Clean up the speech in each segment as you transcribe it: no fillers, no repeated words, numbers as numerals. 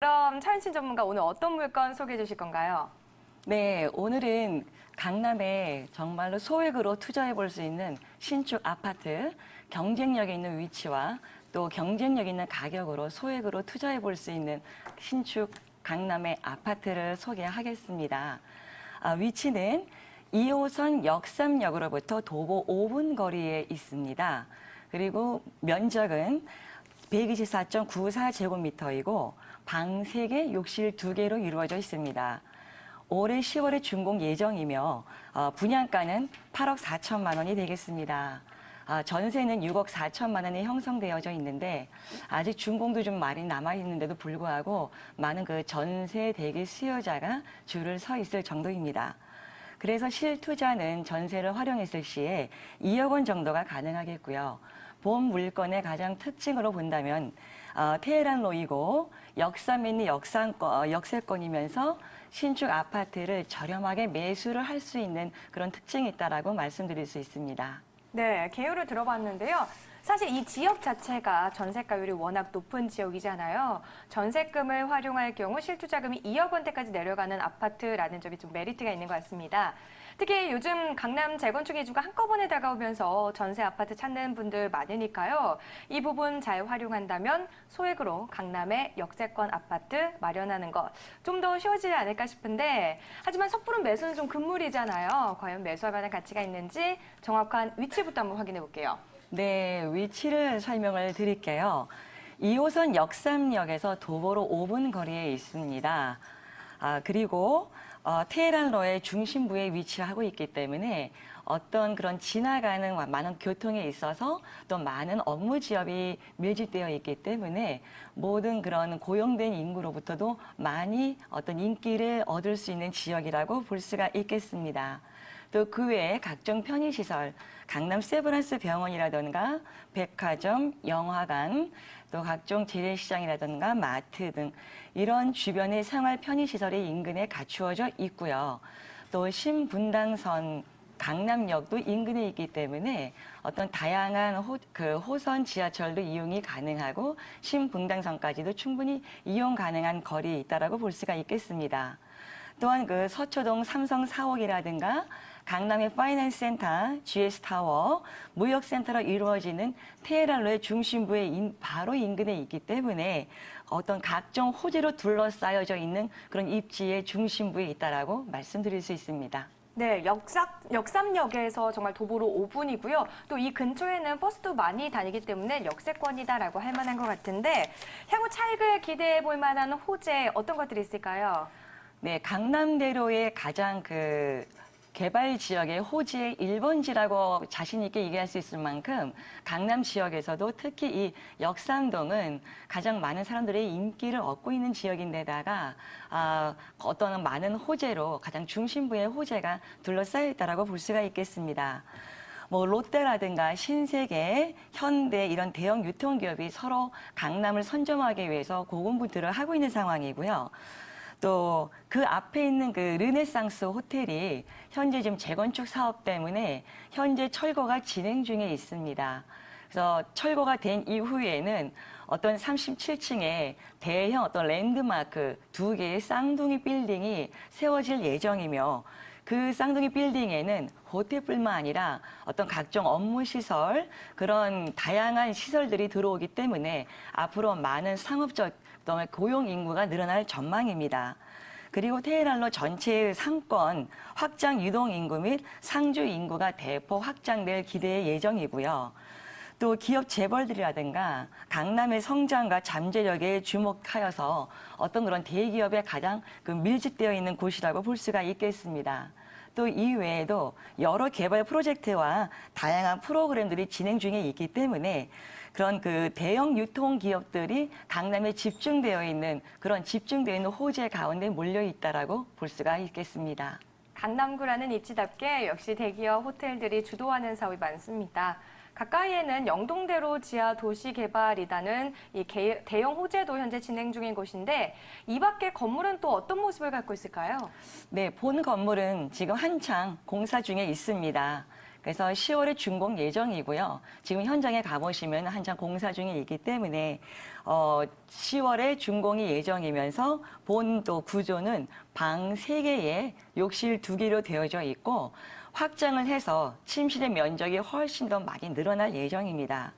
그럼 차윤신 전문가 오늘 어떤 물건 소개해 주실 건가요? 네, 오늘은 강남에 정말로 소액으로 투자해 볼 수 있는 신축 아파트, 경쟁력 있는 위치와 또 경쟁력 있는 가격으로 소액으로 투자해 볼 수 있는 신축 강남의 아파트를 소개하겠습니다. 위치는 2호선 역삼역으로부터 도보 5분 거리에 있습니다. 그리고 면적은 124.94제곱미터이고 방 3개, 욕실 2개로 이루어져 있습니다. 올해 10월에 준공 예정이며 분양가는 8억 4천만 원이 되겠습니다. 전세는 6억 4천만 원이 형성되어져 있는데 아직 준공도 좀 많이 남아 있는데도 불구하고 많은 그 전세 대기 수요자가 줄을 서 있을 정도입니다. 그래서 실투자는 전세를 활용했을 시에 2억 원 정도가 가능하겠고요. 본 물건의 가장 특징으로 본다면 테헤란로이고 역삼에 있는 역세권이면서 신축 아파트를 저렴하게 매수를 할 수 있는 그런 특징이 있다라고 말씀드릴 수 있습니다. 네, 개요를 들어봤는데요. 사실 이 지역 자체가 전세가율이 워낙 높은 지역이잖아요. 전세금을 활용할 경우 실투자금이 2억 원대까지 내려가는 아파트라는 점이 좀 메리트가 있는 것 같습니다. 특히 요즘 강남 재건축 이주가 한꺼번에 다가오면서 전세 아파트 찾는 분들 많으니까요. 이 부분 잘 활용한다면 소액으로 강남의 역세권 아파트 마련하는 것 좀 더 쉬워지지 않을까 싶은데 하지만 섣부른 매수는 좀 금물이잖아요. 과연 매수할 만한 가치가 있는지 정확한 위치부터 한번 확인해 볼게요. 네, 위치를 설명을 드릴게요. 2호선 역삼역에서 도보로 5분 거리에 있습니다. 그리고 테헤란로의 중심부에 위치하고 있기 때문에 어떤 그런 지나가는 많은 교통에 있어서 또 많은 업무 지역이 밀집되어 있기 때문에 모든 그런 고용된 인구로부터도 많이 어떤 인기를 얻을 수 있는 지역이라고 볼 수가 있겠습니다. 또 그 외에 각종 편의시설, 강남 세브란스 병원이라든가 백화점, 영화관, 또 각종 재래시장이라든가 마트 등 이런 주변의 생활 편의시설이 인근에 갖추어져 있고요. 또 신분당선 강남역도 인근에 있기 때문에 어떤 다양한 호선 지하철도 이용이 가능하고 신분당선까지도 충분히 이용 가능한 거리에 있다라고 볼 수가 있겠습니다. 또한 그 서초동 삼성 사옥이라든가 강남의 파이낸스 센터, GS타워, 무역센터로 이루어지는 테헤란로의 중심부에 바로 인근에 있기 때문에 어떤 각종 호재로 둘러싸여져 있는 그런 입지의 중심부에 있다라고 말씀드릴 수 있습니다. 네, 역삼역에서 정말 도보로 5분이고요. 또 이 근처에는 버스도 많이 다니기 때문에 역세권이다라고 할 만한 것 같은데 향후 차익을 기대해 볼 만한 호재 어떤 것들이 있을까요? 네, 강남대로의 가장 개발 지역의 호재의 1번지라고 자신 있게 얘기할 수 있을 만큼 강남 지역에서도 특히 이 역삼동은 가장 많은 사람들의 인기를 얻고 있는 지역인데다가 어떤 많은 호재로 가장 중심부의 호재가 둘러싸여 있다라고 볼 수가 있겠습니다. 뭐 롯데라든가 신세계, 현대 이런 대형 유통기업이 서로 강남을 선점하기 위해서 고군분투를 하고 있는 상황이고요. 또 그 앞에 있는 그 르네상스 호텔이 현재 지금 재건축 사업 때문에 현재 철거가 진행 중에 있습니다. 그래서 철거가 된 이후에는 어떤 37층에 대형 어떤 랜드마크 2개의 쌍둥이 빌딩이 세워질 예정이며 그 쌍둥이 빌딩에는 호텔뿐만 아니라 어떤 각종 업무 시설, 그런 다양한 시설들이 들어오기 때문에 앞으로 많은 상업적 고용 인구가 늘어날 전망입니다. 그리고 테헤란로 전체의 상권 확장 유동 인구 및 상주 인구가 대폭 확장될 기대 예정이고요. 또 기업 재벌들이라든가 강남의 성장과 잠재력에 주목하여서 어떤 그런 대기업에 가장 밀집되어 있는 곳이라고 볼 수가 있겠습니다. 또 이외에도 여러 개발 프로젝트와 다양한 프로그램들이 진행 중에 있기 때문에 그런 대형 유통 기업들이 강남에 집중되어 있는 호재 가운데 몰려 있다라고 볼 수가 있겠습니다. 강남구라는 입지답게 역시 대기업 호텔들이 주도하는 사업이 많습니다. 가까이에는 영동대로 지하 도시 개발이라는 이 대형 호재도 현재 진행 중인 곳인데 이 밖에 건물은 또 어떤 모습을 갖고 있을까요? 네, 본 건물은 지금 한창 공사 중에 있습니다. 그래서 10월에 준공 예정이고요. 지금 현장에 가보시면 한창 공사 중에 있기 때문에 10월에 준공이 예정이면서 본 또 구조는 방 3개에 욕실 2개로 되어져 있고 확장을 해서 침실의 면적이 훨씬 더 많이 늘어날 예정입니다.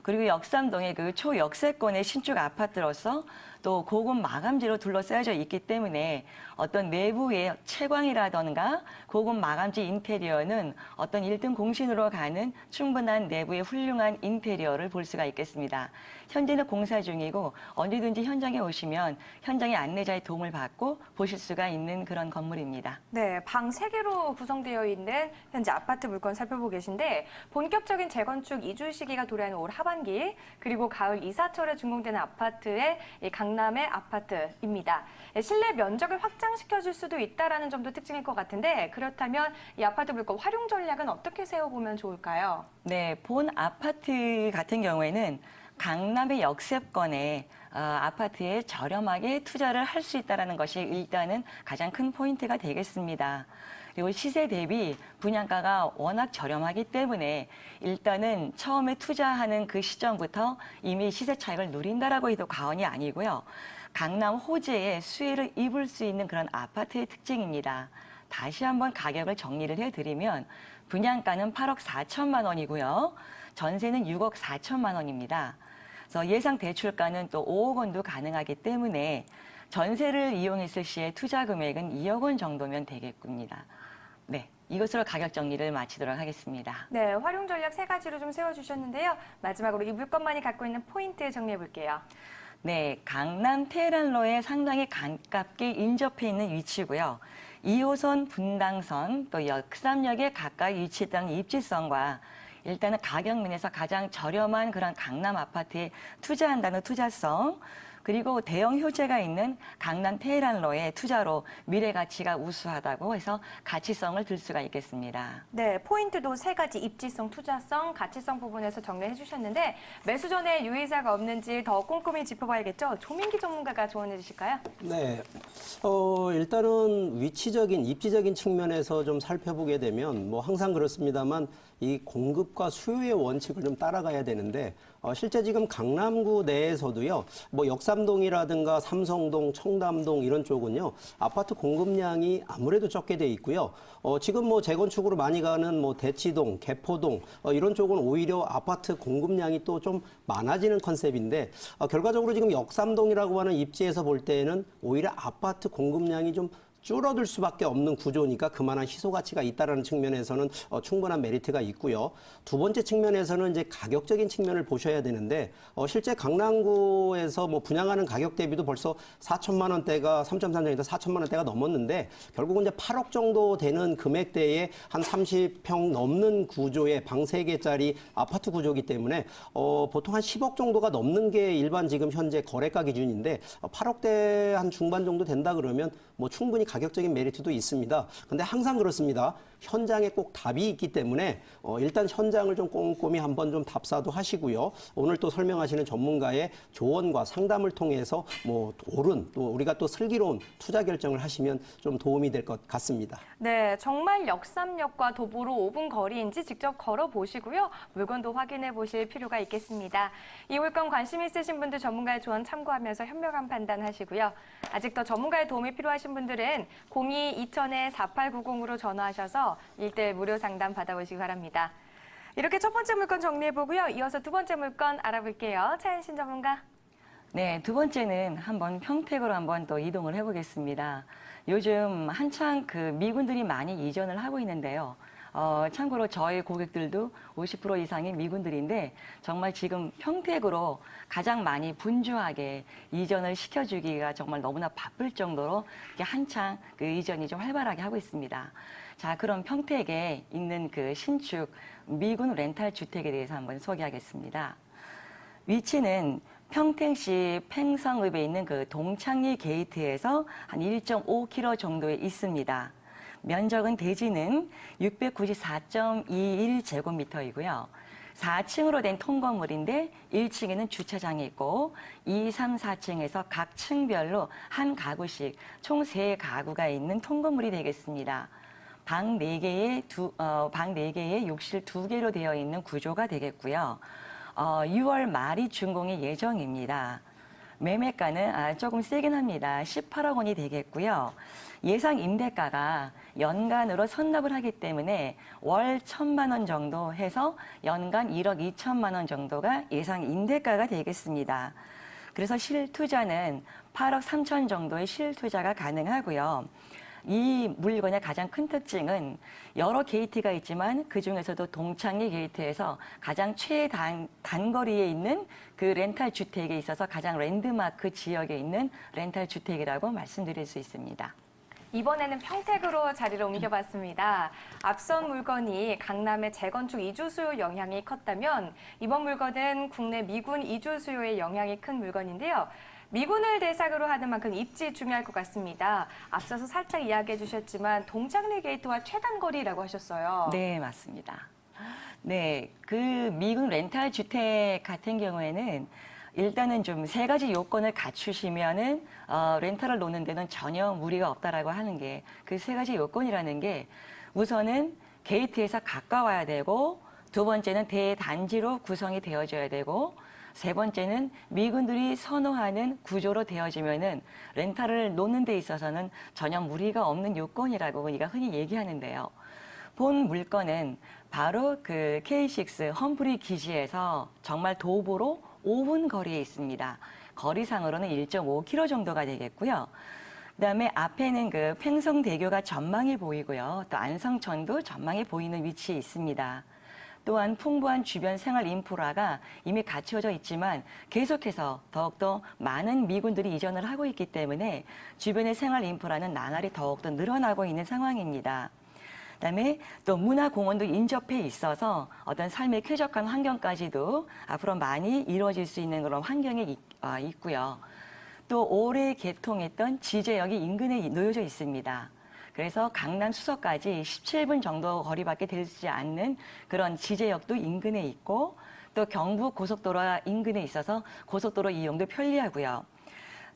그리고 역삼동의 그 초역세권의 신축 아파트로서 또 고급 마감재로 둘러싸여져 있기 때문에 어떤 내부의 채광이라던가 고급 마감재 인테리어는 어떤 1등 공신으로 가는 충분한 내부의 훌륭한 인테리어를 볼 수가 있겠습니다. 현재는 공사 중이고 언제든지 현장에 오시면 현장의 안내자의 도움을 받고 보실 수가 있는 그런 건물입니다. 네, 방 3개로 구성되어 있는 현재 아파트 물건 살펴보고 계신데 본격적인 재건축 이주 시기가 도래하는 올 하반기 그리고 가을 이사철에 준공되는 아파트의 이 강남의 아파트입니다. 실내 면적을 확장시켜줄 수도 있다는 점도 특징일 것 같은데 그렇다면 이 아파트 물건 활용 전략은 어떻게 세워보면 좋을까요? 네, 본 아파트 같은 경우에는 강남의 역세권에 아파트에 저렴하게 투자를 할 수 있다는 것이 일단은 가장 큰 포인트가 되겠습니다. 그리고 시세 대비 분양가가 워낙 저렴하기 때문에 일단은 처음에 투자하는 그 시점부터 이미 시세 차익을 누린다라고 해도 과언이 아니고요. 강남 호재에 수혜를 입을 수 있는 그런 아파트의 특징입니다. 다시 한번 가격을 정리를 해드리면 분양가는 8억 4천만 원이고요. 전세는 6억 4천만 원입니다. 그래서 예상 대출가는 또 5억 원도 가능하기 때문에 전세를 이용했을 시에 투자 금액은 2억 원 정도면 되겠습니다. 네, 이것으로 가격 정리를 마치도록 하겠습니다. 네, 활용 전략 3가지로 좀 세워주셨는데요. 마지막으로 이 물건만이 갖고 있는 포인트 정리해 볼게요. 네, 강남 테헤란로에 상당히 가깝게 인접해 있는 위치고요. 2호선 분당선 또 역삼역에 가까이 위치했다는 입지성과 일단은 가격 면에서 가장 저렴한 그런 강남 아파트에 투자한다는 투자성 그리고 대형 효재가 있는 강남 테헤란로의 투자로 미래 가치가 우수하다고 해서 가치성을 들 수가 있겠습니다. 네, 포인트도 3가지 입지성, 투자성, 가치성 부분에서 정리해 주셨는데 매수 전에 유의사가 없는지 더 꼼꼼히 짚어봐야겠죠? 조민기 전문가가 조언해 주실까요? 네. 일단은 위치적인, 입지적인 측면에서 좀 살펴보게 되면 뭐 항상 그렇습니다만 이 공급과 수요의 원칙을 좀 따라가야 되는데 실제 지금 강남구 내에서도요. 뭐 역삼동이라든가 삼성동, 청담동 이런 쪽은요. 아파트 공급량이 아무래도 적게 돼 있고요. 지금 뭐 재건축으로 많이 가는 뭐 대치동, 개포동 이런 쪽은 오히려 아파트 공급량이 또 좀 많아지는 컨셉인데 결과적으로 지금 역삼동이라고 하는 입지에서 볼 때에는 오히려 아파트 공급량이 좀 줄어들 수밖에 없는 구조니까 그만한 희소 가치가 있다라는 측면에서는 충분한 메리트가 있고요. 두 번째 측면에서는 이제 가격적인 측면을 보셔야 되는데 실제 강남구에서 뭐 분양하는 가격 대비도 벌써 4천만 원대가 3.3년에서 4천만 원대가 넘었는데 결국은 이제 8억 정도 되는 금액대에 한 30평 넘는 구조의 방 3개짜리 아파트 구조이기 때문에 보통 한 10억 정도가 넘는 게 일반 지금 현재 거래가 기준인데 8억대 한 중반 정도 된다 그러면 뭐 충분히 가격적인 메리트도 있습니다. 근데 항상 그렇습니다. 현장에 꼭 답이 있기 때문에 일단 현장을 좀 꼼꼼히 한번 좀 답사도 하시고요. 오늘 또 설명하시는 전문가의 조언과 상담을 통해서 뭐 옳은 또 우리가 또 슬기로운 투자 결정을 하시면 좀 도움이 될 것 같습니다. 네, 정말 역삼역과 도보로 5분 거리인지 직접 걸어보시고요. 물건도 확인해 보실 필요가 있겠습니다. 이 물건 관심 있으신 분들 전문가의 조언 참고하면서 현명한 판단하시고요. 아직 더 전문가의 도움이 필요하신 분들은 02-2000-4890으로 전화하셔서 1대1 무료 상담 받아보시기 바랍니다. 이렇게 첫 번째 물건 정리해보고요. 이어서 두 번째 물건 알아볼게요. 차현신 전문가. 네, 두 번째는 한번 평택으로 한번 또 이동을 해보겠습니다. 요즘 한창 그 미군들이 많이 이전을 하고 있는데요. 참고로 저희 고객들도 50% 이상이 미군들인데 정말 지금 평택으로 가장 많이 분주하게 이전을 시켜주기가 정말 너무나 바쁠 정도로 한창 그 이전이 좀 활발하게 하고 있습니다. 자, 그럼 평택에 있는 그 신축 미군 렌탈 주택에 대해서 한번 소개하겠습니다. 위치는 평택시 팽성읍에 있는 그 동창리 게이트에서 한 1.5km 정도에 있습니다. 면적은 대지는 694.21제곱미터이고요. 4층으로 된 통건물인데 1층에는 주차장이 있고 2, 3, 4층에서 각 층별로 한 가구씩 총 3가구가 있는 통건물이 되겠습니다. 방 4개에 방 4개에 욕실 2개로 되어 있는 구조가 되겠고요. 6월 말이 준공이 예정입니다. 매매가는 조금 세긴 합니다. 18억 원이 되겠고요. 예상 임대가가 연간으로 선납을 하기 때문에 월 1,000만 원 정도 해서 연간 1억 2천만 원 정도가 예상 임대가가 되겠습니다. 그래서 실투자는 8억 3천 정도의 실투자가 가능하고요. 이 물건의 가장 큰 특징은 여러 게이트가 있지만 그중에서도 동창리 게이트에서 가장 최단거리에 있는 그 렌탈 주택에 있어서 가장 랜드마크 지역에 있는 렌탈 주택이라고 말씀드릴 수 있습니다. 이번에는 평택으로 자리를 옮겨봤습니다. 앞선 물건이 강남의 재건축 이주 수요 영향이 컸다면 이번 물건은 국내 미군 이주 수요의 영향이 큰 물건인데요. 미군을 대상으로 하는 만큼 입지 중요할 것 같습니다. 앞서서 살짝 이야기해 주셨지만 동창리 게이트와 최단거리라고 하셨어요. 네, 맞습니다. 네, 그 미군 렌탈 주택 같은 경우에는 일단은 좀 3가지 요건을 갖추시면은 렌탈을 놓는 데는 전혀 무리가 없다라고 하는 게 그 3가지 요건이라는 게 우선은 게이트에서 가까워야 되고, 두 번째는 대단지로 구성이 되어져야 되고, 세 번째는 미군들이 선호하는 구조로 되어지면은 렌탈을 놓는 데 있어서는 전혀 무리가 없는 요건이라고 우리가 흔히 얘기하는데요. 본 물건은 바로 그 K6 험프리 기지에서 정말 도보로 5분 거리에 있습니다. 거리상으로는 1.5km 정도가 되겠고요. 그다음에 앞에는 그 팽성대교가 전망이 보이고요. 또 안성천도 전망이 보이는 위치에 있습니다. 또한 풍부한 주변 생활 인프라가 이미 갖춰져 있지만 계속해서 더욱더 많은 미군들이 이전을 하고 있기 때문에 주변의 생활 인프라는 나날이 더욱더 늘어나고 있는 상황입니다. 그다음에 또 문화공원도 인접해 있어서 어떤 삶의 쾌적한 환경까지도 앞으로 많이 이루어질 수 있는 그런 환경이 있고요. 또 올해 개통했던 지제역이 인근에 놓여져 있습니다. 그래서 강남 수서까지 17분 정도 거리밖에 되지 않는 그런 지제역도 인근에 있고, 또 경부 고속도로가 인근에 있어서 고속도로 이용도 편리하고요.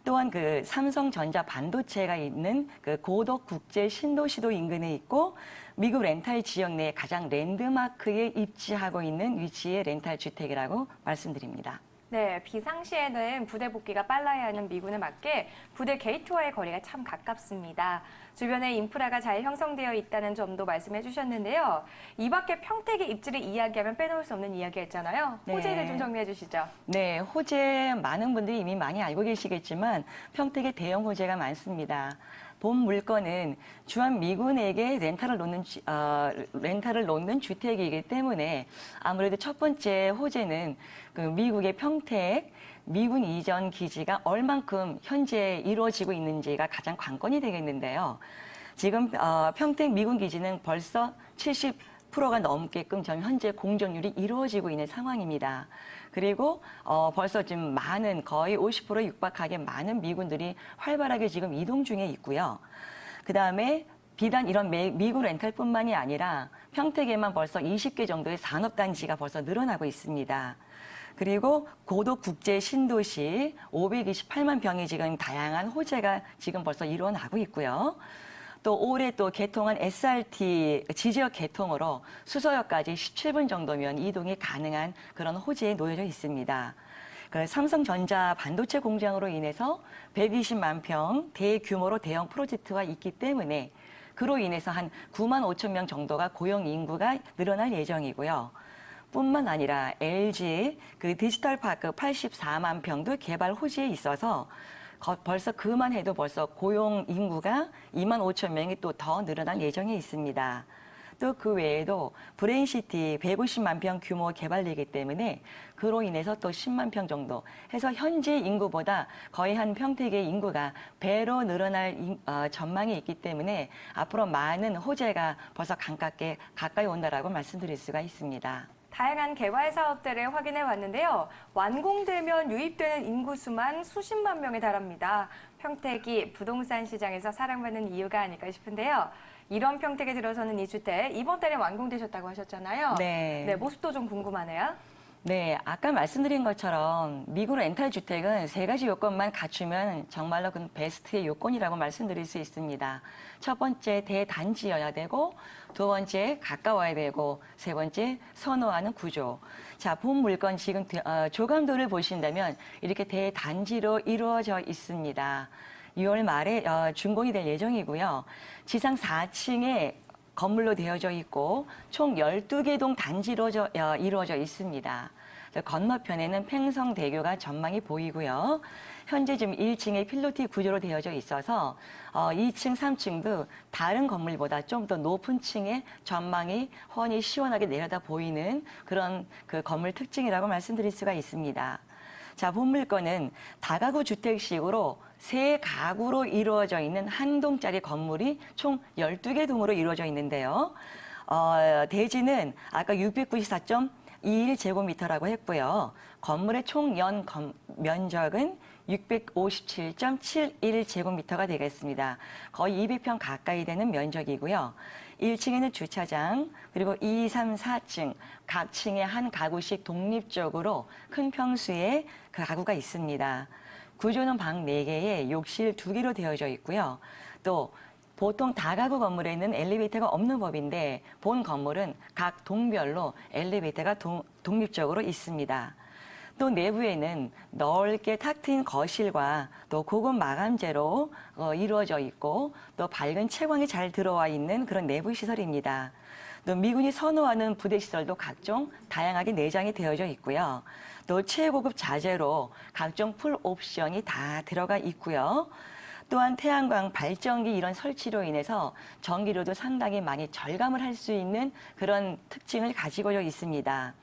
또한 그 삼성전자 반도체가 있는 그 고덕 국제 신도시도 인근에 있고, 미국 렌탈 지역 내 가장 랜드마크에 입지하고 있는 위치의 렌탈 주택이라고 말씀드립니다. 네, 비상시에는 부대 복귀가 빨라야 하는 미군에 맞게 부대 게이트와의 거리가 참 가깝습니다. 주변에 인프라가 잘 형성되어 있다는 점도 말씀해 주셨는데요. 이 밖에 평택의 입지를 이야기하면 빼놓을 수 없는 이야기였잖아요. 네. 호재를 좀 정리해 주시죠. 네, 호재 많은 분들이 이미 많이 알고 계시겠지만 평택에 대형 호재가 많습니다. 본 물건은 주한 미군에게 렌탈을 놓는 주택이기 때문에 아무래도 첫 번째 호재는 그 미국의 평택 미군 이전 기지가 얼만큼 현재 이루어지고 있는지가 가장 관건이 되겠는데요. 지금 평택 미군 기지는 벌써 70%가 넘게끔 현재 공정률이 이루어지고 있는 상황입니다. 그리고 벌써 지금 거의 50% 육박하게 많은 미군들이 활발하게 지금 이동 중에 있고요. 그다음에 비단 이런 미군 렌탈뿐만이 아니라 평택에만 벌써 20개 정도의 산업단지가 벌써 늘어나고 있습니다. 그리고 고덕 국제 신도시 528만 평이 지금 다양한 호재가 지금 벌써 일어나고 있고요. 또 올해 또 개통한 SRT 지지역 개통으로 수서역까지 17분 정도면 이동이 가능한 그런 호재에 놓여져 있습니다. 그 삼성전자 반도체 공장으로 인해서 120만 평 대규모로 대형 프로젝트가 있기 때문에 그로 인해서 한 9만 5천 명 정도가 고용 인구가 늘어날 예정이고요. 뿐만 아니라 LG 그 디지털 파크 84만 평도 개발 호재에 있어서 벌써 그만 해도 벌써 고용 인구가 2만 5천 명이 또 더 늘어날 예정에 있습니다. 또 그 외에도 브레인시티 150만 평 규모 개발되기 때문에 그로 인해서 또 10만 평 정도 해서 현재 인구보다 거의 한 평택의 인구가 배로 늘어날 전망이 있기 때문에 앞으로 많은 호재가 벌써 가까이 온다라고 말씀드릴 수가 있습니다. 다양한 개발 사업들을 확인해 왔는데요. 완공되면 유입되는 인구수만 수십만 명에 달합니다. 평택이 부동산 시장에서 사랑받는 이유가 아닐까 싶은데요. 이런 평택에 들어서는 이 주택 이번 달에 완공되셨다고 하셨잖아요. 네. 네, 모습도 좀 궁금하네요. 네, 아까 말씀드린 것처럼 미국 렌탈 주택은 세 가지 요건만 갖추면 정말로 그 베스트의 요건이라고 말씀드릴 수 있습니다. 첫 번째, 대단지여야 되고, 두 번째, 가까워야 되고, 세 번째, 선호하는 구조. 자, 본 물건 지금 조감도를 보신다면 이렇게 대단지로 이루어져 있습니다. 6월 말에 준공이 될 예정이고요. 지상 4층에 건물로 되어져 있고 총 12개 동 단지로 이루어져 있습니다. 건너편에는 팽성대교가 전망이 보이고요. 현재 지금 1층에 필로티 구조로 되어져 있어서 2층, 3층도 다른 건물보다 좀 더 높은 층에 전망이 훤히 시원하게 내려다 보이는 그런 그 건물 특징이라고 말씀드릴 수가 있습니다. 자, 본 물건은 다가구 주택식으로 세 가구로 이루어져 있는 한 동짜리 건물이 총 12개 동으로 이루어져 있는데요. 대지는 아까 694.21제곱미터라고 했고요. 건물의 총 면적은 657.71제곱미터가 되겠습니다. 거의 200평 가까이 되는 면적이고요. 1층에는 주차장, 그리고 2, 3, 4층 각 층에 한 가구씩 독립적으로 큰 평수의 그 가구가 있습니다. 구조는 방 4개에 욕실 2개로 되어져 있고요. 또 보통 다가구 건물에는 엘리베이터가 없는 법인데 본 건물은 각 동별로 엘리베이터가 독립적으로 있습니다. 또 내부에는 넓게 탁 트인 거실과 또 고급 마감재로 이루어져 있고 또 밝은 채광이 잘 들어와 있는 그런 내부 시설입니다. 또 미군이 선호하는 부대 시설도 각종 다양하게 내장이 되어져 있고요. 또 최고급 자재로 각종 풀 옵션이 다 들어가 있고요. 또한 태양광 발전기 이런 설치로 인해서 전기료도 상당히 많이 절감을 할 수 있는 그런 특징을 가지고 있습니다.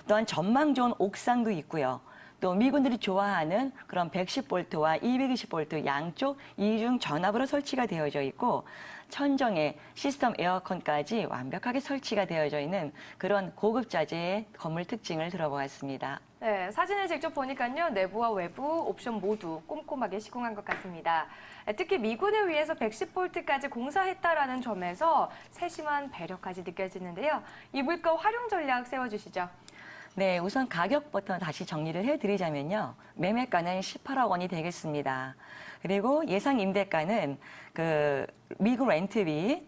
또한 전망 좋은 옥상도 있고요. 또 미군들이 좋아하는 그런 110볼트와 220볼트 양쪽 이중 전압으로 설치가 되어져 있고 천정에 시스템 에어컨까지 완벽하게 설치가 되어져 있는 그런 고급 자재의 건물 특징을 들어보았습니다. 네, 사진을 직접 보니까요. 내부와 외부 옵션 모두 꼼꼼하게 시공한 것 같습니다. 특히 미군을 위해서 110볼트까지 공사했다라는 점에서 세심한 배려까지 느껴지는데요. 이 물건 활용 전략 세워주시죠. 네, 우선 가격부터 다시 정리를 해드리자면요. 매매가는 18억 원이 되겠습니다. 그리고 예상 임대가는 그 미국 렌트비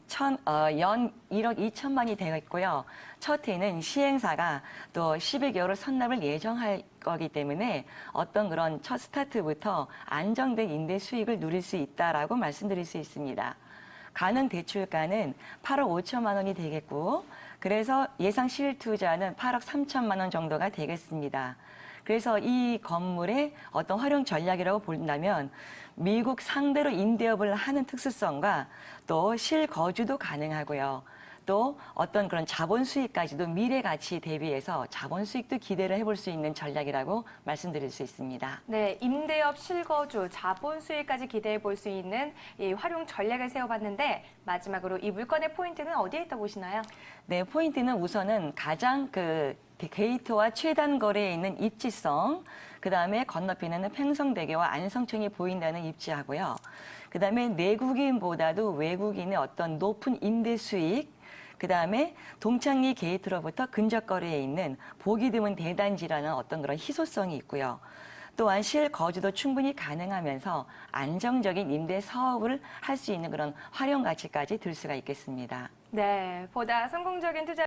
연 1억 2천만이 되어 있고요. 첫 해는 시행사가 또 12개월을 선납을 예정할 거기 때문에 어떤 그런 첫 스타트부터 안정된 임대 수익을 누릴 수 있다라고 말씀드릴 수 있습니다. 가능 대출가는 8억 5천만 원이 되겠고 그래서 예상 실투자는 8억 3천만 원 정도가 되겠습니다. 그래서 이 건물의 어떤 활용 전략이라고 본다면 미국 상대로 임대업을 하는 특수성과 또 실거주도 가능하고요. 또 어떤 그런 자본 수익까지도 미래 가치 대비해서 자본 수익도 기대를 해볼 수 있는 전략이라고 말씀드릴 수 있습니다. 네, 임대업, 실거주, 자본 수익까지 기대해 볼 수 있는 이 활용 전략을 세워봤는데 마지막으로 이 물건의 포인트는 어디에 있다 보시나요? 네, 포인트는 우선은 가장 그 게이트와 최단 거리에 있는 입지성, 그 다음에 건너편에는 팽성대교와 안성층이 보인다는 입지하고요. 그 다음에 내국인보다도 외국인의 어떤 높은 임대 수익, 그 다음에 동창리 게이트로부터 근접거리에 있는 보기 드문 대단지라는 어떤 그런 희소성이 있고요. 또한 실거주도 충분히 가능하면서 안정적인 임대 사업을 할 수 있는 그런 활용 가치까지 들 수가 있겠습니다. 네, 보다 성공적인 투자